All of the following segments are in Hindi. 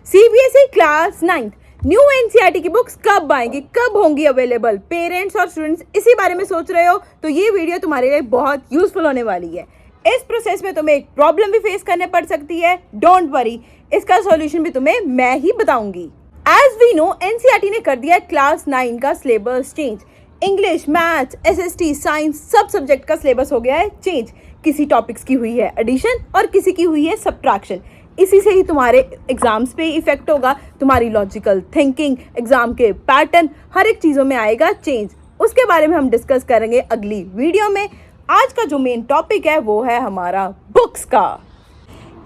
सीबीएसई क्लास 9 न्यू एनसीईआरटी की बुक्स कब आएंगी, कब होंगी अवेलेबल? पेरेंट्स और स्टूडेंट्स इसी बारे में सोच रहे हो तो ये वीडियो तुम्हारे लिए बहुत यूजफुल होने वाली है। इस प्रोसेस में तुम्हें एक प्रॉब्लम भी फेस करने पड़ सकती है। डोंट वरी, इसका सॉल्यूशन भी तुम्हें मैं ही बताऊंगी। एज वी नो, एनसीईआरटी ने कर दिया क्लास 9 का syllabus change. English, maths, SST, science सब सब्जेक्ट का सिलेबस हो गया है चेंज। किसी टॉपिक्स की हुई है एडिशन और किसी की हुई है सब्ट्रैक्शन। इसी से ही तुम्हारे एग्जाम्स पे इफेक्ट होगा, तुम्हारी लॉजिकल थिंकिंग, एग्जाम के पैटर्न, हर एक चीज़ों में आएगा चेंज। उसके बारे में हम डिस्कस करेंगे अगली वीडियो में। आज का जो मेन टॉपिक है वो है हमारा बुक्स का।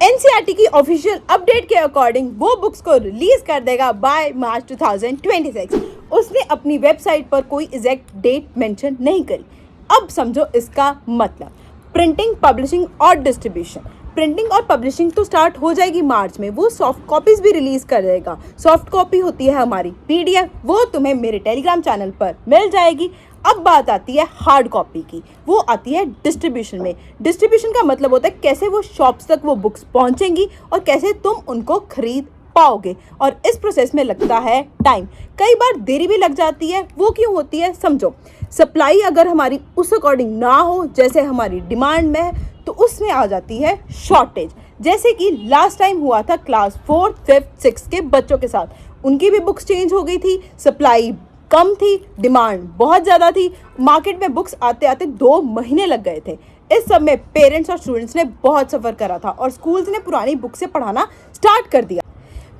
एनसीईआरटी की ऑफिशियल अपडेट के अकॉर्डिंग वो बुक्स को रिलीज कर देगा बाय मार्च 2026। उसने अपनी वेबसाइट पर कोई एग्जैक्ट डेट मेंशन नहीं करी। अब समझो इसका मतलब। प्रिंटिंग, पब्लिशिंग और डिस्ट्रीब्यूशन। प्रिंटिंग और पब्लिशिंग तो स्टार्ट हो जाएगी मार्च में। वो सॉफ्ट कॉपीज भी रिलीज कर देगा। सॉफ्ट कॉपी होती है हमारी पीडीएफ, वो तुम्हें मेरे टेलीग्राम चैनल पर मिल जाएगी। अब बात आती है हार्ड कॉपी की, वो आती है डिस्ट्रीब्यूशन में। डिस्ट्रीब्यूशन का मतलब होता है कैसे वो शॉप्स तक वो बुक्स पहुंचेंगी और कैसे तुम उनको खरीद पाओगे। और इस प्रोसेस में लगता है टाइम, कई बार देरी भी लग जाती है। वो क्यों होती है समझो। सप्लाई अगर हमारी उस अकॉर्डिंग ना हो जैसे हमारी डिमांड में है तो उसमें आ जाती है शॉर्टेज। जैसे कि लास्ट टाइम हुआ था क्लास 4, 5, 6 के बच्चों के साथ। उनकी भी बुक्स चेंज हो गई थी, सप्लाई कम थी, डिमांड बहुत ज़्यादा थी। मार्केट में बुक्स आते आते 2 महीने लग गए थे। इस सब में पेरेंट्स और स्टूडेंट्स ने बहुत सफ़र करा था और स्कूल्स ने पुरानी बुक से पढ़ाना स्टार्ट कर दिया।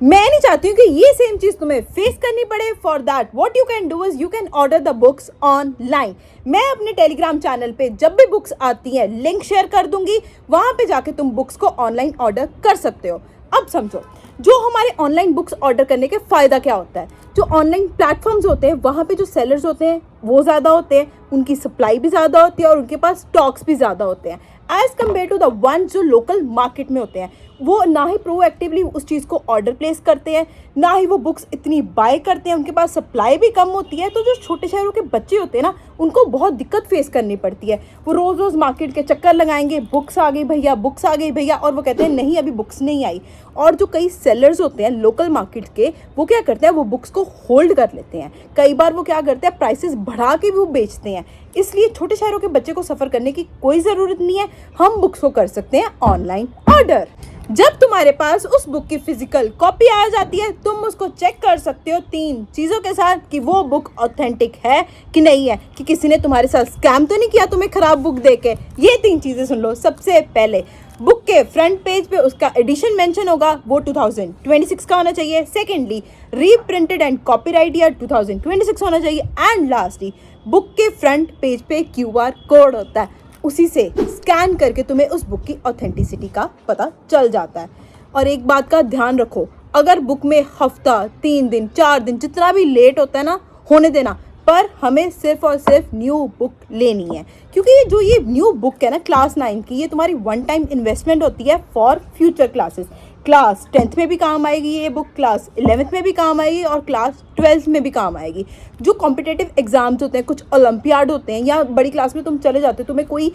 मैं नहीं चाहती हूँ कि ये सेम चीज़ तुम्हें फेस करनी पड़े। For that what you can do is you can order the books online. मैं अपने टेलीग्राम चैनल पे जब भी बुक्स आती हैं लिंक शेयर कर दूंगी, वहाँ पे जाके तुम बुक्स को ऑनलाइन ऑर्डर कर सकते हो। अब समझो, जो हमारे ऑनलाइन बुक्स ऑर्डर करने के फ़ायदा क्या होता है। जो ऑनलाइन प्लेटफॉर्म्स होते हैं वहाँ पे जो सेलर्स होते हैं वो ज़्यादा होते हैं, उनकी सप्लाई भी ज़्यादा होती है और उनके पास स्टॉक्स भी ज़्यादा होते हैं as compare to the one जो लोकल मार्केट में होते हैं। वो ना ही प्रोएक्टिवली उस चीज़ को ऑर्डर प्लेस करते हैं, ना ही वो बुक्स इतनी बाय करते हैं, उनके पास सप्लाई भी कम होती है। तो जो छोटे शहरों के बच्चे होते हैं ना, उनको बहुत दिक्कत फेस करनी पड़ती है। वो रोज़ रोज़ मार्केट के चक्कर लगाएंगे, बुक्स आ गई भैया, बुक्स आ गई भैया, और वो कहते हैं नहीं अभी बुक्स नहीं आई। और जो कई सेलर्स होते हैं लोकल मार्केट के, वो क्या करते हैं, वो बुक्स को होल्ड कर लेते हैं। कई बार वो क्या करते हैं, प्राइसेस बढ़ा के भी वो बेचते हैं। इसलिए छोटे शहरों के बच्चे को सफ़र करने की कोई ज़रूरत नहीं है। हम बुक्स को कर सकते हैं ऑनलाइन ऑर्डर। जब तुम्हारे पास उस बुक की फिजिकल कॉपी आ जाती है, तुम उसको चेक कर सकते हो 3 चीज़ों के साथ कि वो बुक ऑथेंटिक है कि नहीं है, कि किसी ने तुम्हारे साथ स्कैम तो नहीं किया तुम्हें ख़राब बुक देके। ये 3 चीज़ें सुन लो। सबसे पहले, बुक के फ्रंट पेज पे उसका एडिशन मेंशन होगा, वो 2026 का होना चाहिए। सेकेंडली, रीप्रिंटेड एंड कॉपीराइट ईयर 2026 होना चाहिए। एंड लास्टली, बुक के फ्रंट पेज पे QR कोड होता है, उसी से स्कैन करके तुम्हें उस बुक की ऑथेंटिसिटी का पता चल जाता है। और एक बात का ध्यान रखो, अगर बुक में हफ्ता, 3 दिन, 4 दिन जितना भी लेट होता है ना, होने देना, पर हमें सिर्फ और सिर्फ न्यू बुक लेनी है। क्योंकि ये न्यू बुक है ना क्लास 9 की, ये तुम्हारी वन टाइम इन्वेस्टमेंट होती है for future classes. Class 10th में भी काम आएगी ये बुक, क्लास 11th में भी काम आएगी और क्लास 12th में भी काम आएगी। जो कॉम्पिटिटिव एग्जाम्स होते हैं, कुछ ओलंपियाड होते हैं, या बड़ी क्लास में तुम चले जाते हो, तुम्हें कोई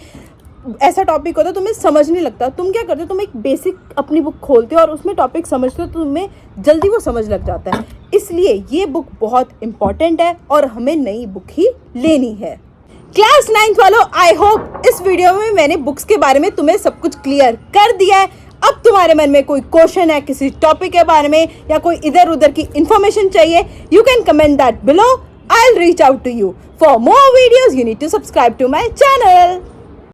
ऐसा टॉपिक होता है तुम्हें समझ नहीं लगता, तुम क्या करते हो, तुम एक बेसिक अपनी बुक खोलते हो और उसमें टॉपिक समझते हो, तो तुम्हें जल्दी वो समझ लग जाता है। इसलिए ये बुक बहुत इंपॉर्टेंट है और हमें नई बुक ही लेनी है। क्लास 9th वालों, आई होप इस वीडियो में मैंने बुक्स के बारे में तुम्हें सब कुछ क्लियर कर दिया है। अब तुम्हारे मन में कोई क्वेश्चन है किसी टॉपिक के बारे में, या कोई इधर उधर की इंफॉर्मेशन चाहिए, you can comment that below. I will reach out to you. For more videos you need to subscribe to my channel.